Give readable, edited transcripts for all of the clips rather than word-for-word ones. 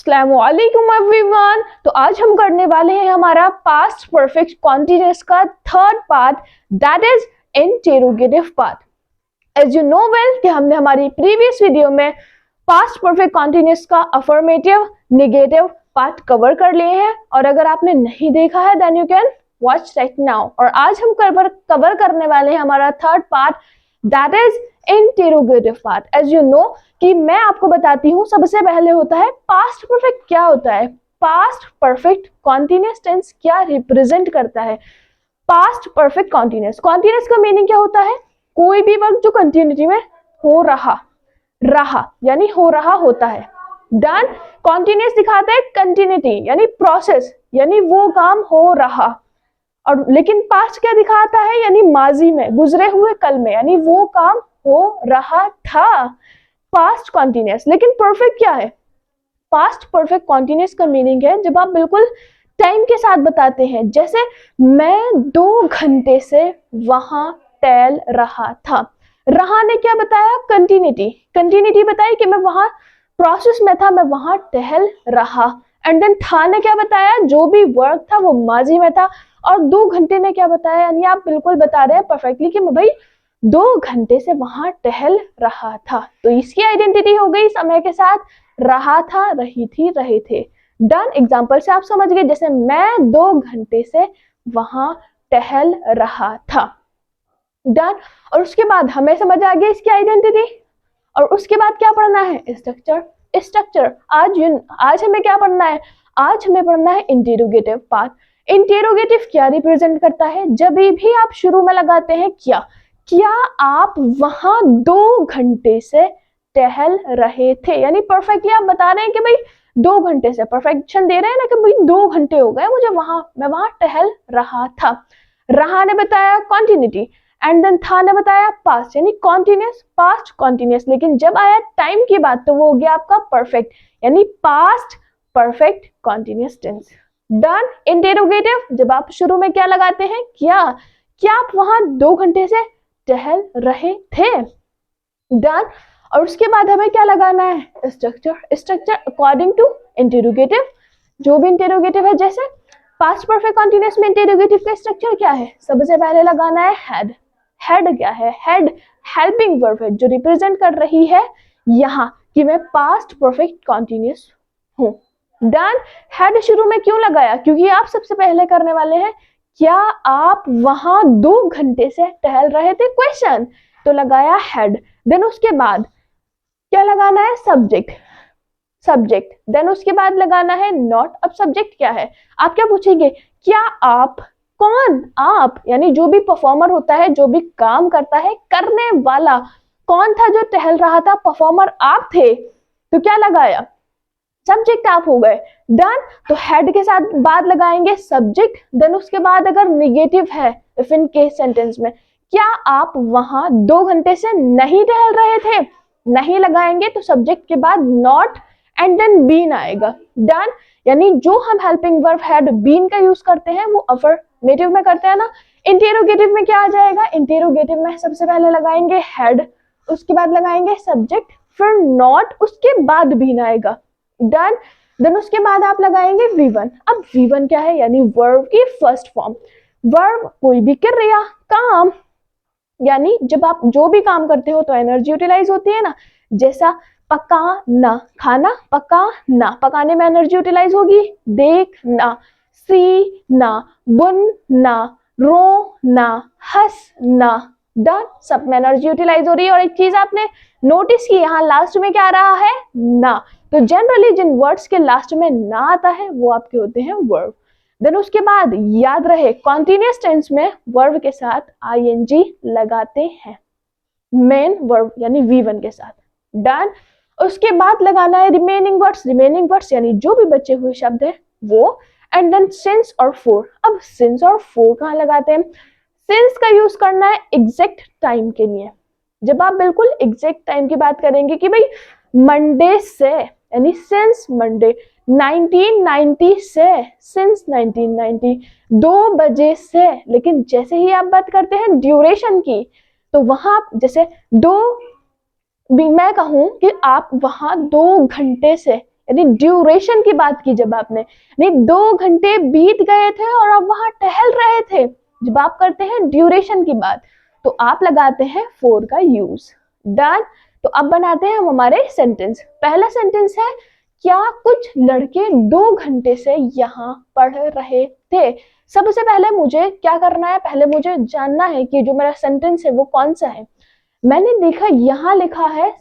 अस्सलामुअलैकुम एवरीवन। तो आज हम करने वाले हैं हमारा पास्ट परफेक्ट कॉन्टिन्यूअस का third part, that is interrogative part. As you know well कि हमने हमारी प्रीवियस वीडियो में पास्ट परफेक्ट कॉन्टिन्यूअस का अफर्मेटिव नेगेटिव पार्ट कवर कर लिए हैं, और अगर आपने नहीं देखा है then you can watch right now. और आज हम कवर करने वाले हैं हमारा third part, that is interrogative part. As you know कि मैं आपको बताती हूँ, सबसे पहले होता है पास्ट परफेक्ट। क्या होता है पास्ट परफेक्ट कॉन्टिन्यूअस टेंस? क्या रिप्रेजेंट करता है पास्ट परफेक्ट कॉन्टिन्यूअस? कॉन्टिन्यूअस का मीनिंग क्या होता है? कोई भी वर्क जो कंटिन्यूटी में हो रहा यानी हो रहा होता है। डन। कॉन्टिन्यूअस दिखाता है कंटिन्यूटी यानी प्रोसेस, यानी वो काम हो रहा। और लेकिन पास्ट क्या दिखाता है? यानी माजी में, गुजरे हुए कल में, यानी वो काम हो रहा था। Past continuous. लेकिन परफेक्ट क्या है? पास्ट परफेक्ट कॉन्टिन्यूअस का मीनिंग है जब आप बिल्कुल टाइम के साथ बताते हैं, जैसे मैं 2 घंटे से वहां टहल रहा था। रहा ने क्या बताया? कंटिन्यूटी बताई कि मैं वहां प्रोसेस में था, मैं वहां टहल रहा। एंड देन था ने क्या बताया? जो भी वर्क था वो माजी में था। और 2 घंटे ने क्या बताया? यानी आप बिल्कुल बता रहे हैं परफेक्टली कि मैं भाई 2 घंटे से वहां टहल रहा था। तो इसकी आइडेंटिटी हो गई समय के साथ, रहा था, रही थी, रहे थे। डन। एग्जाम्पल से आप समझ गए, जैसे मैं 2 घंटे से वहां टहल रहा था। डन। और उसके बाद हमें समझ आ गया इसकी आइडेंटिटी। और उसके बाद क्या पढ़ना है? स्ट्रक्चर। आज हमें क्या पढ़ना है? आज हमें पढ़ना है इंटेरोगेटिव पार्ट। इंटेरोगेटिव क्या रिप्रेजेंट करता है? जब भी आप शुरू में लगाते हैं क्या आप वहां 2 घंटे से टहल रहे थे, यानी परफेक्टली आप बता रहे हैं कि भाई 2 घंटे से, परफेक्शन दे रहे हैं ना कि भाई 2 घंटे हो गए मुझे मैं वहां टहल रहा था। रहा ने बताया कॉन्टिन्यूटी, एंड देन था ने बताया पास्ट, यानी कॉन्टिन्यूअस, पास्ट कॉन्टिन्यूअस। लेकिन जब आया टाइम की बात तो वो हो गया आपका परफेक्ट, यानी past perfect continuous tense. Done. Interrogative जब आप शुरू में क्या लगाते हैं? क्या आप वहां 2 घंटे से टहल रहे थे। डन। और उसके बाद हमें क्या लगाना है? Structure according to interrogative. जो भी इंटेरोगेटिव है, जैसे पास्ट परफेक्ट कॉन्टिन्यूअस में इंटेरोगेटिव का स्ट्रक्चर क्या है? सबसे पहले लगाना है हेड क्या है? हेड हेल्पिंग वर्ब है जो रिप्रेजेंट कर रही है यहाँ कि मैं पास्ट परफेक्ट कॉन्टिन्यूअस हूँ। डन। हेड शुरू में क्यों लगाया? क्योंकि आप सबसे पहले करने वाले हैं क्या आप वहां 2 घंटे से टहल रहे थे, क्वेश्चन, तो लगाया हेड। देन उसके बाद क्या लगाना है? सब्जेक्ट। देन उसके बाद लगाना है नॉट। अब सब्जेक्ट क्या है? आप क्या पूछेंगे? क्या आप, कौन? आप यानी जो भी परफॉर्मर होता है, जो भी काम करता है, करने वाला कौन था जो टहल रहा था? परफॉर्मर आप थे, तो क्या लगाया? सब्जेक्ट आप हो गए। डन। तो हेड के साथ बाद लगाएंगे सब्जेक्ट। देन उसके बाद अगर निगेटिव है, इफ इन केस सेंटेंस में, क्या आप वहां 2 घंटे से नहीं टहल रहे थे? नहीं लगाएंगे तो सब्जेक्ट के बाद नॉट एंड देन बीन आएगा। डन। यानी जो हम हेल्पिंग वर्ब हेड बीन का यूज करते हैं वो अफर्मेटिव में करते हैं ना। इंटेरोगेटिव में क्या आ जाएगा? इंटेरोगेटिव में सबसे पहले लगाएंगे हेड, उसके बाद लगाएंगे सब्जेक्ट, फिर नॉट, उसके बाद बीन आएगा। डन। देन उसके बाद आप लगाएंगे V1। अब V1 क्या है? यानी वर्ब की फर्स्ट फॉर्म। वर्ब कोई भी क्रिया, काम, यानी जब आप जो भी काम करते हो तो एनर्जी यूटिलाइज होती है ना। जैसा पकाना, खाना पकाना, पकाने में एनर्जी यूटिलाइज होगी। देखना, सीना, बुनना, रोना, हंसना। डन। सब में एनर्जी यूटिलाइज हो रही है। और एक चीज आपने नोटिस की, यहाँ लास्ट में क्या आ रहा है? ना। तो जनरली जिन वर्ड्स के लास्ट में ना आता है वो आपके होते हैं वर्ब। देन उसके बाद याद रहे कॉन्टिन्यूअस टेंस में वर्ब के साथ ing लगाते हैं, मेन वर्ब यानी V1 के साथ। डन। उसके बाद लगाना है रिमेनिंग वर्ड्स यानी जो भी बचे हुए शब्द है वो। एंड देन सिंस और फोर। अब सिंस और फोर कहाँ लगाते हैं? सिंस का यूज करना है एग्जैक्ट टाइम के लिए। जब आप बिल्कुल एग्जैक्ट टाइम की बात करेंगे कि भाई मंडे से, यानी सिंस मंडे, 1990 से, सिंस 1990, 2 बजे से। लेकिन जैसे ही आप बात करते हैं ड्यूरेशन की, तो वहां जैसे मैं कहूं कि आप वहां 2 घंटे से, यानी ड्यूरेशन की बात की जब आपने, नहीं 2 घंटे बीत गए थे और आप वहां टहल रहे थे, जब आप करते हैं ड्यूरेशन की बात तो आप लगाते हैं फोर का यूज। डन। तो अब बनाते हैं हम हमारे सेंटेंस। पहला सेंटेंस है, क्या कुछ लड़के 2 घंटे से यहाँ पढ़ रहे थे। सबसे पहले मुझे क्या करना है, पहले मुझे जानना है कि जो मेरा सेंटेंस है वो कौन सा है। मैंने देखा यहाँ लिखा है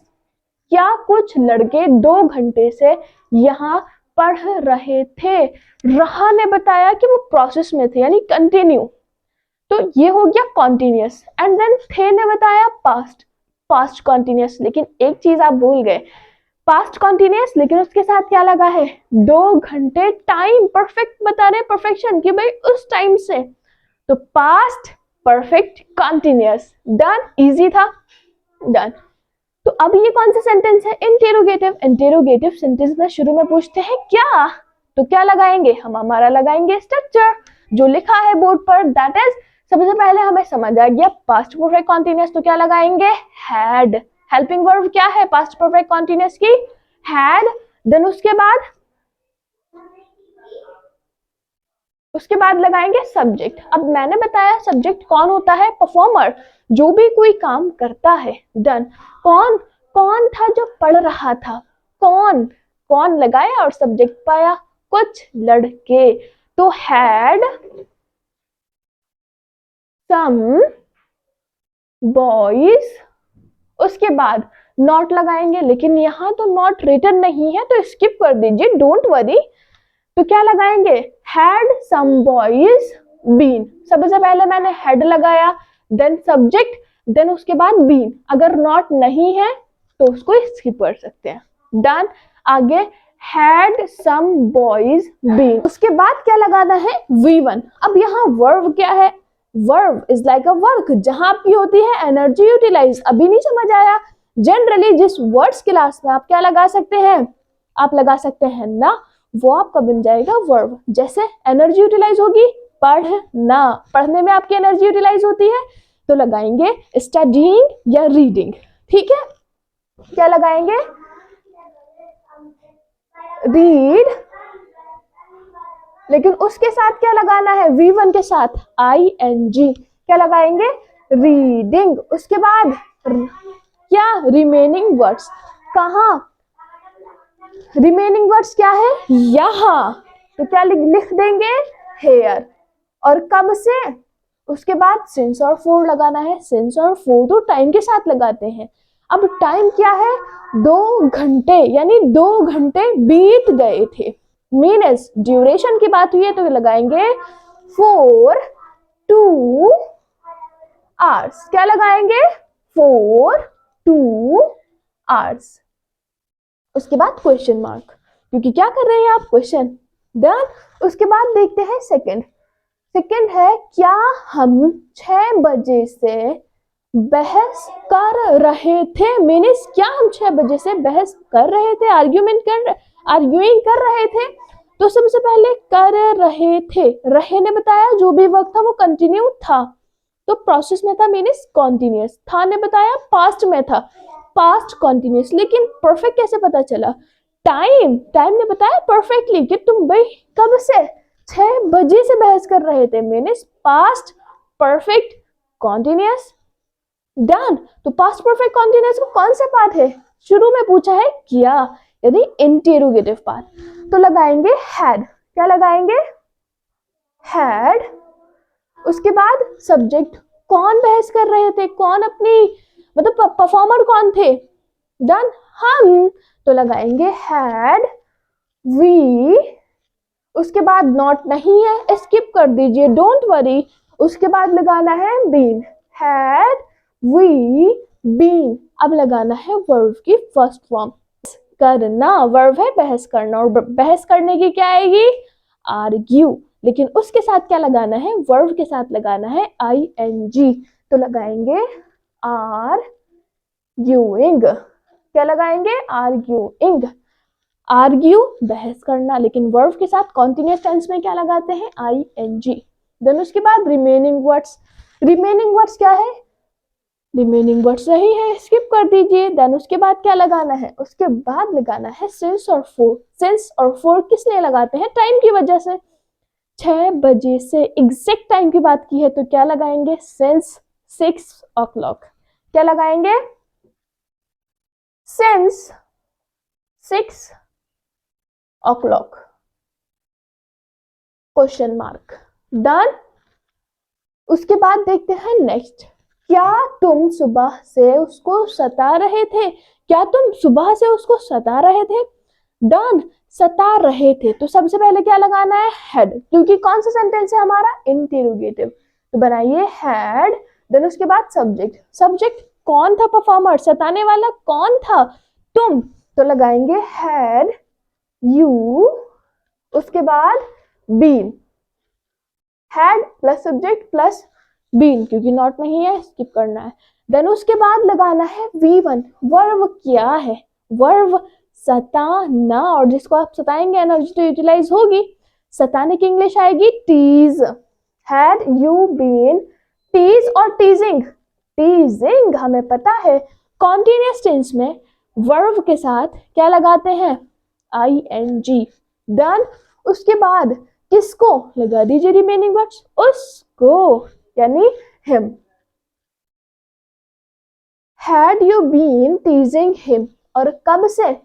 क्या कुछ लड़के 2 घंटे से यहाँ पढ़ रहे थे। रहा ने बताया कि वो प्रोसेस में थे यानी कंटिन्यू, तो ये हो गया कॉन्टिन्यूस। एंड देन थे ने बताया पास्ट, पास्ट कॉन्टिन्यूस। लेकिन एक चीज आप भूल गए, पास्ट कॉन्टिन्यूस लेकिन उसके साथ क्या लगा है, 2 घंटे टाइम परफेक्ट बता रहे, परफेक्शन कि भाई उस टाइम से, तो past perfect continuous. Done, easy था। डन। तो अब ये कौन सा सेंटेंस है, इंटेरोगेटिव। इंटेरोगेटिव सेंटेंस में शुरू में पूछते हैं क्या, तो क्या लगाएंगे हम, हमारा लगाएंगे स्ट्रक्चर जो लिखा है बोर्ड पर, दैट इज, सबसे पहले हमें समझ आ गया पास्ट परफेक्ट कॉन्टिन्यूस, तो क्या लगाएंगे, हैड। हेल्पिंग वर्ब क्या है पास्ट परफेक्ट कॉन्टिन्यूस की, हैड। देन उसके बाद लगाएंगे सब्जेक्ट। अब मैंने बताया सब्जेक्ट कौन होता है, परफॉर्मर, जो भी कोई काम करता है। डन। कौन कौन था जो पढ़ रहा था, कौन कौन लगाया और सब्जेक्ट पाया, कुछ लड़के, तो हैड सम बॉयज। उसके बाद नॉट लगाएंगे, लेकिन यहाँ तो नॉट रिटन नहीं है तो स्किप कर दीजिए, डोंट वरी। तो क्या लगाएंगे, हैड सम बॉयज बीन। सबसे पहले मैंने हैड लगाया, देन सब्जेक्ट, देन उसके बाद बीन। अगर नॉट नहीं है तो उसको स्किप कर सकते हैं। डन। आगे हैड सम बॉयज बीन। उसके बाद क्या लगाना है, V1। अब यहाँ वर्ब क्या है, verb is like a work, जहां आपकी होती है एनर्जी यूटिलाइज। अभी नहीं समझ आया, जनरली जिस वर्ड्स क्लास में आप क्या लगा सकते हैं, आप लगा सकते हैं ना, वो आपका बन जाएगा वर्ब। जैसे एनर्जी यूटिलाइज होगी पढ़ना, पढ़ने में आपकी एनर्जी यूटिलाइज होती है तो लगाएंगे स्टडीइंग या रीडिंग। ठीक है, क्या लगाएंगे, रीड, लेकिन उसके साथ क्या लगाना है, V1 के साथ ING। क्या लगाएंगे, रीडिंग। उसके बाद क्या, रिमेनिंग वर्ड्स। कहाँ, रिमेनिंग वर्ड्स क्या है, यहाँ, तो क्या लिख देंगे, हेयर। और कब से, उसके बाद सिंस और फोर लगाना है। सिंस और फोर तो टाइम के साथ लगाते हैं। अब टाइम क्या है, 2 घंटे, यानी 2 घंटे बीत गए थे। मीनस ड्यूरेशन की बात हुई है तो लगाएंगे 4 2 आवर्स। क्या लगाएंगे, 4 2 आवर्स। उसके बाद क्वेश्चन मार्क, क्योंकि क्या कर रहे हैं आप, क्वेश्चन। डन। उसके बाद देखते हैं सेकंड। सेकंड है, क्या हम 6 बजे से बहस कर रहे थे। मीन्स क्या हम 6 बजे से बहस कर रहे थे, आर्ग्यूइंग कर रहे थे। तो सबसे पहले कर रहे थे, रहे ने बताया जो भी वर्क था वो कंटिन्यू था, तो प्रोसेस में था, मीन्स कॉन्टिन्यूस। था ने बताया पास्ट में था, पास्ट कॉन्टिन्यूस। लेकिन परफेक्ट कैसे पता चला, टाइम ने बताया परफेक्टली कि तुम भाई कब से, 6 बजे से बहस कर रहे थे, means past perfect continuous. Done. तो पास्ट परफेक्ट कॉन्टिन्यूस का कौन सा पार्ट है, शुरू में पूछा है क्या, यानी इंटेरोगेटिव पार्ट, तो लगाएंगे हैड। क्या लगाएंगे, हैड। उसके बाद सब्जेक्ट, कौन बहस कर रहे थे, कौन अपनी, मतलब परफॉर्मर कौन थे। डन, हम, तो लगाएंगे हैड वी। उसके बाद नॉट नहीं है, स्किप कर दीजिए, डोंट वरी। उसके बाद लगाना है बीन, हैड वी बीन। अब लगाना है वर्ब की फर्स्ट फॉर्म, करना। वर्ब है बहस करना, और बहस करने की क्या आएगी, आर्ग्यू। लेकिन उसके साथ क्या लगाना है, वर्ब के साथ लगाना है ING, तो लगाएंगे आर्ग्यूइंग। क्या लगाएंगे, आर्ग्यूइंग। आर्ग्यू बहस करना, लेकिन वर्ब के साथ कॉन्टिन्यूअस टेंस में क्या लगाते हैं, ING। देन उसके बाद रिमेनिंग वर्ड्स। रिमेनिंग वर्ड्स क्या है, रिमेनिंग वर्ड सही है, स्किप कर दीजिए। देन उसके बाद क्या लगाना है, उसके बाद लगाना है सिंस और फोर। सिंस और फोर किस लिए लगाते हैं, टाइम की वजह से। 6 बजे से एग्जैक्ट टाइम की बात की है तो क्या लगाएंगे, सिंस 6 o'clock। क्या लगाएंगे, since 6 o'clock, question mark. Done. उसके बाद देखते हैं नेक्स्ट, क्या तुम सुबह से उसको सता रहे थे, क्या तुम सुबह से उसको सता रहे थे। डन। सता रहे थे तो सबसे पहले क्या लगाना है, हैड, क्योंकि कौन सा सेंटेंस है हमारा, इंटेरोगेटिव। तो बनाइए हैड। देन उसके बाद सब्जेक्ट। सब्जेक्ट कौन था परफॉर्मर, सताने वाला कौन था, तुम। तो लगाएंगे हैड यू, उसके बाद been. Had plus subject plus been, क्योंकि नॉट नहीं है स्किप करना है। देन उसके बाद लगाना है V1। वर्ब क्या है, वर्ब सताना, और जिसको आप सताएंगे एनर्जी तो यूटिलाइज होगी। सताने की इंग्लिश आएगी tease. Had you been tease और टीजिंग। टीजिंग हमें पता है कॉन्टिन्यूअस टेंस में वर्ब के साथ क्या लगाते हैं, ING। डन। उसके बाद किसको लगा दीजिए रिमेनिंग वर्ड्स, उसको, यानी him. Had you been teasing him, और कब से,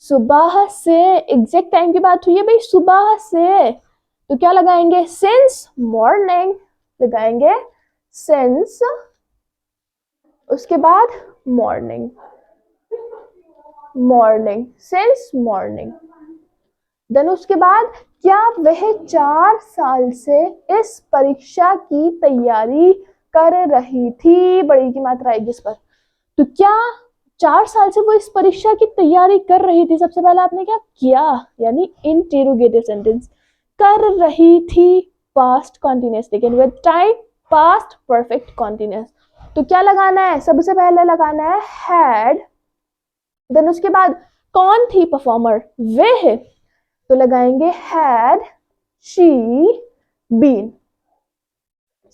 सुबह से। एग्जैक्ट टाइम की बात हुई है भाई, सुबह से, तो क्या लगाएंगे, सिंस मॉर्निंग। लगाएंगे सिंस, उसके बाद morning, morning, since morning. Then उसके बाद क्या वह 4 साल से इस परीक्षा की तैयारी कर रही थी, बड़ी की मात्रा आएगी इस पर। तो क्या 4 साल से वो इस परीक्षा की तैयारी कर रही थी, सबसे पहले आपने क्या किया, यानी इंटेरोगेटिव सेंटेंस। कर रही थी पास्ट कॉन्टिन्यूअस, लेकिन with time past perfect continuous. तो क्या लगाना है, सबसे पहले लगाना है हैड। देन उसके बाद कौन थी परफॉर्मर, वह, तो लगाएंगे हैड शी बीन।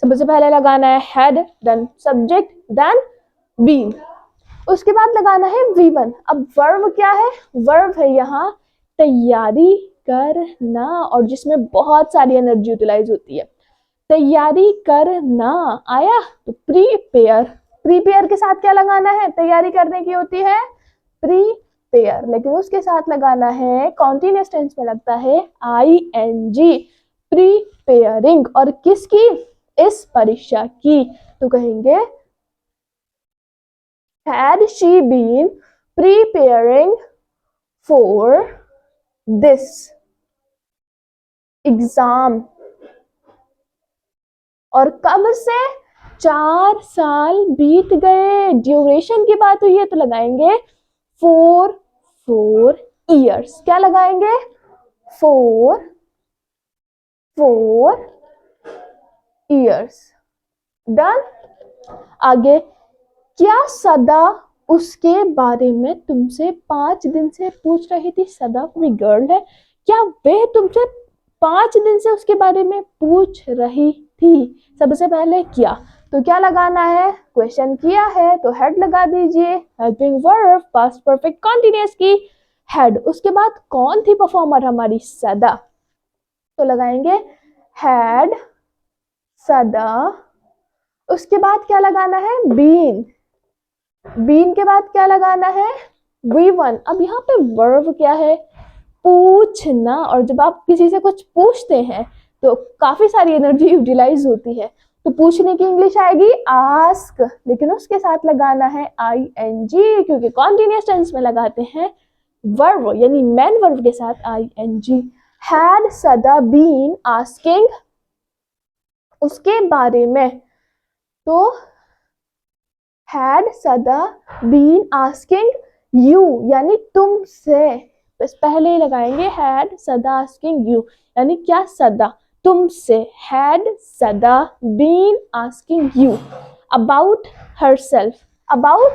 सबसे पहले लगाना है had, then subject, then been. उसके बाद लगाना है V1। अब वर्ब क्या है, वर्ब है यहाँ तैयारी करना, और जिसमें बहुत सारी एनर्जी यूटिलाइज होती है। तैयारी करना आया तो प्रीपेयर। प्रीपेयर के साथ क्या लगाना है, तैयारी करने की होती है प्रीपेयर, लेकिन उसके साथ लगाना है कॉन्टिन्यूअस टेंस में लगता है ING, प्रीपेयरिंग। और किसकी, इस परीक्षा की, तो कहेंगे had she been preparing for this exam। और कब से, 4 साल बीत गए, ड्यूरेशन की बात हुई है तो लगाएंगे 4 years। क्या लगाएंगे, 4 years। डन। आगे, क्या सदा उसके बारे में तुमसे 5 दिन से पूछ रही थी, सदा कोई गर्ल है, क्या वह तुमसे 5 दिन से उसके बारे में पूछ रही थी। सबसे पहले किया, तो क्या लगाना है, क्वेश्चन किया है तो हेड लगा दीजिए, helping verb past perfect continuous की हेड। उसके बाद कौन थी परफॉर्मर हमारी, सदा, तो लगाएंगे हैड सदा। उसके बाद क्या लगाना है, बीन। बीन के बाद क्या लगाना है, V1। अब यहाँ पे वर्ब क्या है, पूछना, और जब आप किसी से कुछ पूछते हैं तो काफी सारी एनर्जी यूटिलाइज होती है। तो पूछने की इंग्लिश आएगी आस्क, लेकिन उसके साथ लगाना है ING, क्योंकि कॉन्टिन्यूअस टेंस में लगाते हैं वर्ब, यानी मेन वर्ब के साथ ING। Had Sada been asking, उसके बारे में, तो had Sada been asking you, यानी तुमसे, बस पहले ही लगाएंगे हैड सदा आस्किंग यू, यानी क्या, सदा तुमसे। Had Sada been asking you about herself. About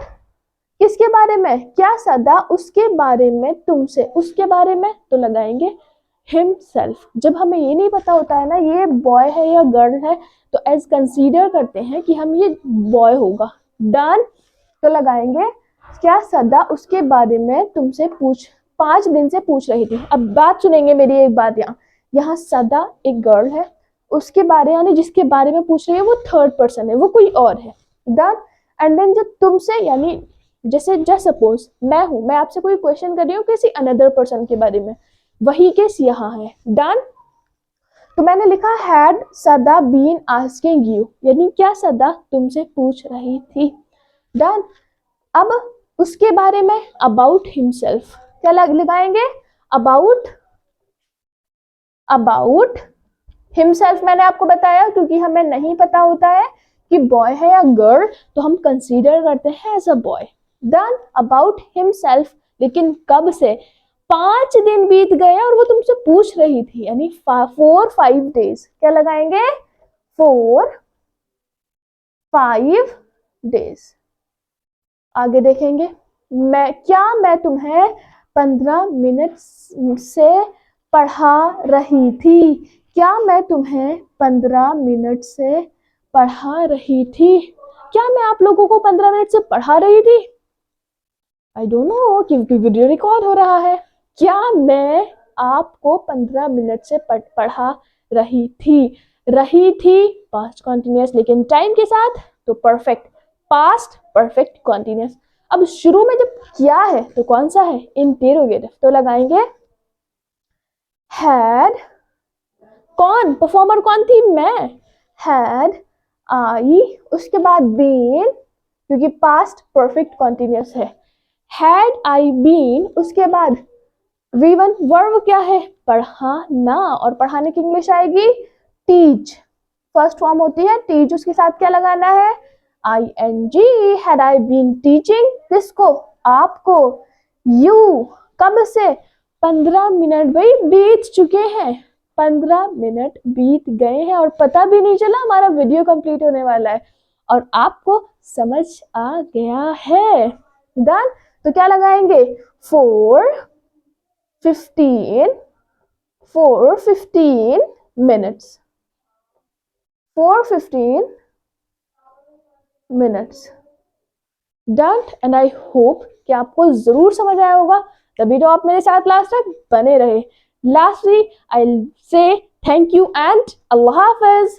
किसके बारे में, क्या सदा उसके बारे में तुमसे, उसके बारे में, तो लगाएंगे हिमसेल्फ। जब हमें ये नहीं पता होता है ना ये बॉय है या गर्ल है, तो एज कंसीडर करते हैं कि हम ये बॉय होगा, डन। तो लगाएंगे क्या सदा उसके बारे में तुमसे 5 दिन से पूछ रही थी। अब बात सुनेंगे मेरी एक बात, यहाँ सदा एक गर्ल है, उसके बारे यानी जिसके बारे में पूछ रही है वो थर्ड पर्सन है, वो कोई और है। डन। एंड देन जो तुमसे यानी जैसे जस्ट सपोज मैं हूं, मैं आपसे कोई क्वेश्चन कर रही हूँ किसी अनदर पर्सन के बारे में, वही केस यहाँ है। डन। तो मैंने लिखा had Sada been asking you, यानी क्या सदा तुमसे पूछ रही थी। डन। अब उसके बारे में अबाउट हिमसेल्फ क्या लगाएंगे, अबाउट हिमसेल्फ। मैंने आपको बताया क्योंकि हमें नहीं पता होता है कि बॉय है या गर्ल, तो हम कंसीडर करते हैं as a boy. Done. About himself, लेकिन कब से, 5 दिन बीत गए और वो तुमसे पूछ रही थी, यानी 4-5 डेज। क्या लगाएंगे, 4-5 डेज। आगे देखेंगे, मैं तुम्हें 15 मिनट से पढ़ा रही थी। क्या मैं तुम्हें 15 मिनट से पढ़ा रही थी, क्या मैं आप लोगों को 15 मिनट से पढ़ा रही थी। आई डोंट नो क्योंकि वीडियो रिकॉर्ड हो रहा है। क्या मैं आपको 15 मिनट से पढ़ा रही थी पास्ट कॉन्टिन्यूअस, लेकिन टाइम के साथ तो परफेक्ट, पास्ट परफेक्ट कॉन्टिन्यूअस। अब शुरू में जब क्या है तो कौन सा है, इंटेरोगेटिव, तो लगाएंगे हैड, कौन परफॉर्मर कौन थी, मैं, हैड आई, उसके बाद बीन क्योंकि पास्ट परफेक्ट कॉन्टिन्यूअस है, हैड आई बीन, उसके बाद V1 वर्ब क्या है, पढ़ाना, और पढ़ाने की इंग्लिश आएगी टीच, फर्स्ट फॉर्म होती है टीच, उसके साथ क्या लगाना है, ING। Had I been teaching, किसको, आपको, यू, कब से, 15 मिनट भाई बीत चुके हैं, 15 मिनट बीत गए हैं और पता भी नहीं चला हमारा वीडियो कंप्लीट होने वाला है और आपको समझ आ गया है। डन। तो क्या लगाएंगे, 4:15 minutes, 4:15 minutes। Done. And I hope कि आपको जरूर समझ आया होगा, तभी तो आप मेरे साथ लास्ट तक बने रहे। लास्टली आई से thank you and Allah Hafiz.